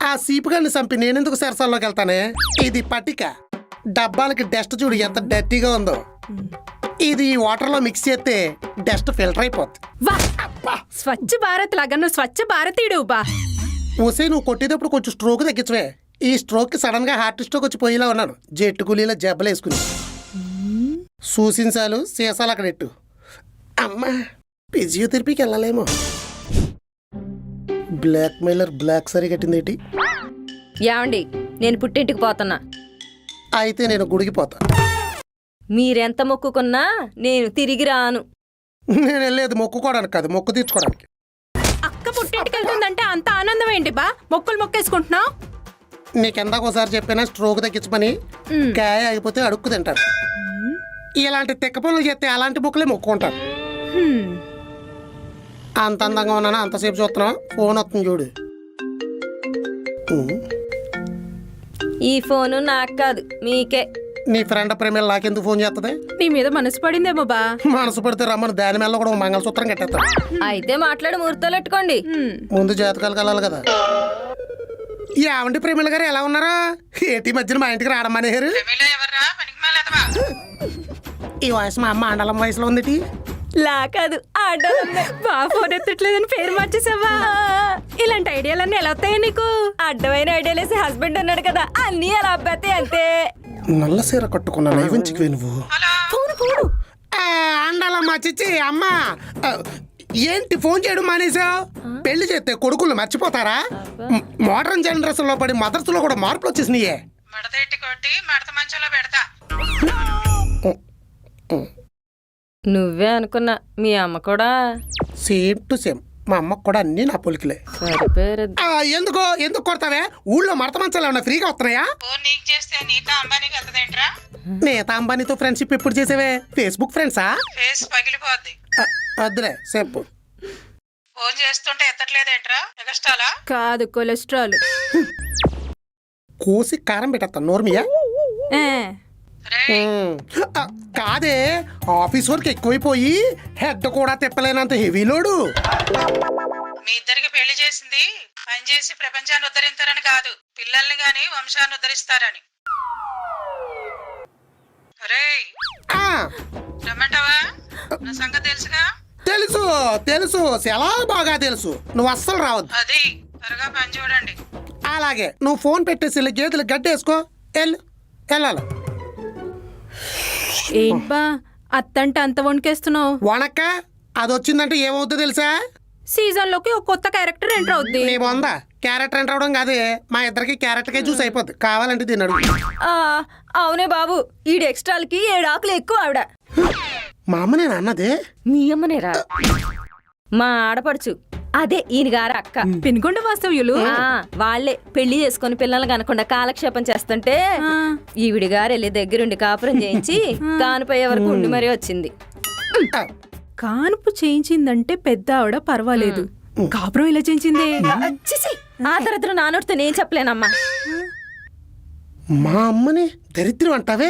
ఆ సీపుగాన్ని చంపి నేనెందుకు సరసాల్లోకి వెళ్తానే? ఇది పట్టిక. డబ్బాలకి డస్ట్ చూడు ఎంత డర్టీగా ఉందో. ఇది ఈ వాటర్లో మిక్స్ చేస్తే డస్ట్ ఫిల్టర్ అయిపోద్ది. వా స్వచ్ఛ భారత్ లాగా నువ్వు స్వచ్ఛ భారతీయుడు బా. ఊసే నువ్వు కొట్టేటప్పుడు కొంచెం స్ట్రోక్ తగ్గించవే. ఈ స్ట్రోక్కి సడన్ గా హార్ట్ స్ట్రోక్ వచ్చి పోయేలా ఉన్నాను. జెట్టు కూలీలో జబ్బలు వేసుకుని సూసించాలు సీసాలు అక్కడ ఎట్టు. అమ్మా ఫిజియోథెరపీకి వెళ్ళలేమో. బ్లాక్ మెయిలర్ బ్లాక్ సరి కట్టిందేటి. ఏమండి నేను పుట్టింటికి పోతున్నా. అయితే నేను గుడికి పోతా. మీరెంత మొక్కుకున్నా నేను తిరిగి రాను. నేను వెళ్ళేది మొక్కుకోవడానికి కాదు, మొక్కు తీర్చుకోవడానికి. అక్క పుట్టింటికి వెళ్తుందంటే అంత ఆనందం ఏంటి బా? మొక్కులు మొక్కేసుకుంటున్నావు. నీకెందాకోసారి చెప్పినా స్ట్రోక్ తగ్గించమని. గాయ అయిపోతే అడుక్కు తింటారు. ఇలాంటి తెక్క పనులు చేస్తే అలాంటి మొక్కులే మొక్కుకుంటారు. అంత అందంగా ఉన్నానా? అంతసేపు చూస్తున్నా ఫోన్ వస్తుంది చూడు. ఈ ఫోను నాకు కాదు మీకే. నీ ఫ్రెండ్ ప్రేమలు నాకెందుకు ఫోన్ చేస్తుంది? నీ మీద మనసు పడిందేమో బా. మనసు పడితే రమ్మని దాని మీద కూడా మంగళసూత్రం కట్టేస్తా. అయితే మాట్లాడి ముహూర్తాలు పెట్టుకోండి. ముందు జాతకాలు కలాలి కదా. ఈ ఆవంటి ప్రేమల గారు ఎలా ఉన్నారా? ఏటి మధ్యన మా ఇంటికి రావడం మానేరు. ఈ వయసు మా అమ్మ ఆండలం వయసులో ఉంది. లా కాదు బా. ఫోన్ ఎత్తట్లేదని పేరు మార్చేసావా? ఇలాంటి ఐడియాలన్నీ ఎలా వస్తాయి నీకు? అడ్డమైన ఐడియాలేసి హస్బెండ్ ఉన్నాడు కదా, అన్నీ అలా అబ్బాయి అంతే. నల్ల సీర కట్టుకున్నా నైవంచికి నువ్వు. ఆండలమ్మ చిచ్చి అమ్మ ఏంటి ఫోన్ చేయడం మానేసావు? పెళ్లి చేస్తే కొడుకులు మర్చిపోతారా? మోడర్న్ జనరేషన్ లో పడి మదర్స్ లో కూడా మార్పులు వచ్చేసినాయే. నువ్వే అనుకున్నా మీ అమ్మ కూడా సేమ్ టు సేమ్. మా అమ్మకు కూడా అన్ని నా పొలికలే. ఎందుకు కొడతావే? ఊళ్ళో మడత మంచాలు ఏమన్నా ఫ్రీగా వస్తున్నాయా? నేతా అంబానీతో ఫ్రెండ్షిప్ ఎప్పుడు చేసేవే? ఫేస్బుక్ ఫ్రెండ్సా? వద్దులే చెప్పు. ఫోన్ చేస్తుంటే ఎత్తట్లేదేంట్రా? ఎగస్టాలా? కాదు కొలెస్ట్రాల్. కోసి కారం పెట్టేస్తాను నోర్మియా. కాదే, ఆఫీస్ వర్క్ ఎక్కువైపోయి హెడ్ కూడా తిప్పలేనంత హెవీ లోడు. మీ ఇద్దరికి పెళ్లి చేసింది పని చేసి ప్రపంచాన్ని ఉద్ధరిస్తారని కాదు, పిల్లల్ని గాని వంశాన్ని ఉద్ధరిస్తారని. రమ్మంటావా? నా సంగతి తెలుసుగా. తెలుసు చాలా బాగా తెలుసు. నువ్వు అస్సలు రావద్దు. అది త్వరగా పని చూడండి. అలాగే నువ్వు ఫోన్ పెట్టేసి గేదెలు గడ్డేసుకో. వెళ్ళాలి. ఏంటా అత్తంటే అంత వణికేస్తున్నావు? వణక్క అది వచ్చిందంటే ఏమవుతుందో తెలుసా? సీజన్ లోకి ఒక కొత్త క్యారెక్టర్ ఎంటర్ అవుద్ది. నీ బొందా క్యారెక్టర్ ఎంటర్ అవడం కాదే, మా ఇద్దరికి క్యారెక్టర్ కే చూసి అయిపోద్ది. కావాలంటే తిన్నాడు. అవునే బాబు, ఈడు ఎక్స్ట్రాలకి 7 ఆకులు ఎక్కువ. ఆవిడ మా అమ్మ నేను అన్నదే. మీ అమ్మనేరా? మా ఆడపడుచు, అదే ఈయన గారు అక్క. పెనుగొండ వాస్తవ్యులు వాళ్లే పెళ్లి చేసుకుని పిల్లలు కనకుండా కాలక్షేపం చేస్తుంటే ఈవిడి గారు వెళ్ళి దగ్గరుండి కాపురం చేయించి కానిపోయే వరకు ఉండి మరీ వచ్చింది. కానుపు చేయించిందంటే పెద్ద ఆవిడ పర్వాలేదు, కాపురం ఇలా చేయించింది. ఆ దరిద్రం నానోడితో నేను చెప్పలేనమ్మా. మా అమ్మని దరిద్రం అంటావే?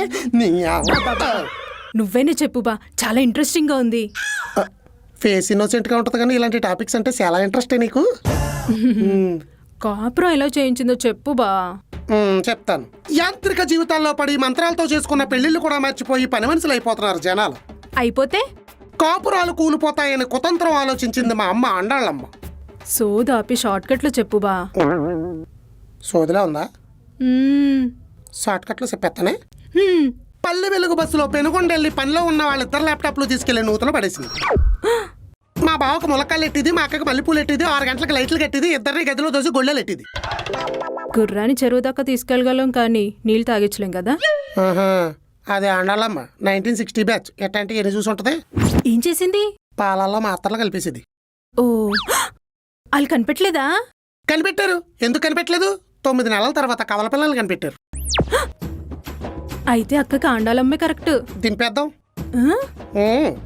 నువ్వేనే చెప్పుబా, చాలా ఇంట్రెస్టింగ్ గా ఉంది. ఫేస్ ఇన్నోసెంట్ గా ఉంటది కానీ ఇలాంటి టాపిక్స్ అంటే చాలా ఇంట్రెస్టే నీకు. కాపురం ఎలా చేయించిందో చెప్పుబా. చెప్తాను. యాంత్రిక జీవితాల్లో పడి మంత్రాలతో చేసుకున్న పెళ్లిళ్ళు కూడా మర్చిపోయి పని మనుషులు అయిపోతున్నారు జనాలు. అయిపోతే కాపురాలు కూలిపోతాయని కుతంత్రం ఆలోచించింది మా అమ్మ అండాళ్ళమ్మ. సోదాపి షార్ట్ కట్ లో చెప్పుబా. సోదిలా ఉందా? షార్ట్ కట్ లో చెప్పేస్తానే. పల్లె వెలుగు బస్సులో పెనుగొండెళ్ళి పనిలో ఉన్న వాళ్ళిద్దరు ల్యాప్టాప్లు తీసుకెళ్లి నూతన పడేసింది. మా బావకు ములక్కాళ్ళు ఎట్టిది, మా అక్కకి మల్లెపూలు ఎట్టిది, 6 గంటలకు లైట్లు కట్టిది, ఇద్దరిని గదిలో దోసి గొళ్ళెలు ఎట్టిది. గుర్రాన్ని చెరువు దాకా తీసుకెళ్ళగలం కానీ నీళ్ళు తాగించలేం కదా. అదే అండాలమ్మ 1960 బ్యాచ్. ఎట్లాంటి ఎన్ని చూసి ఉంటది. ఏం చేసింది? పాలల్లో మాత్రలు కలిపేసింది. ఓ, వాళ్ళు కనిపెట్టలేదా? కనిపెట్టారు. ఎందుకు కనిపెట్టలేదు? 9 నెలల తర్వాత కవల పిల్లలు కనిపెట్టారు. అయితే అక్కకి ఆండాలమ్మే కరెక్ట్. దింపేద్దాం.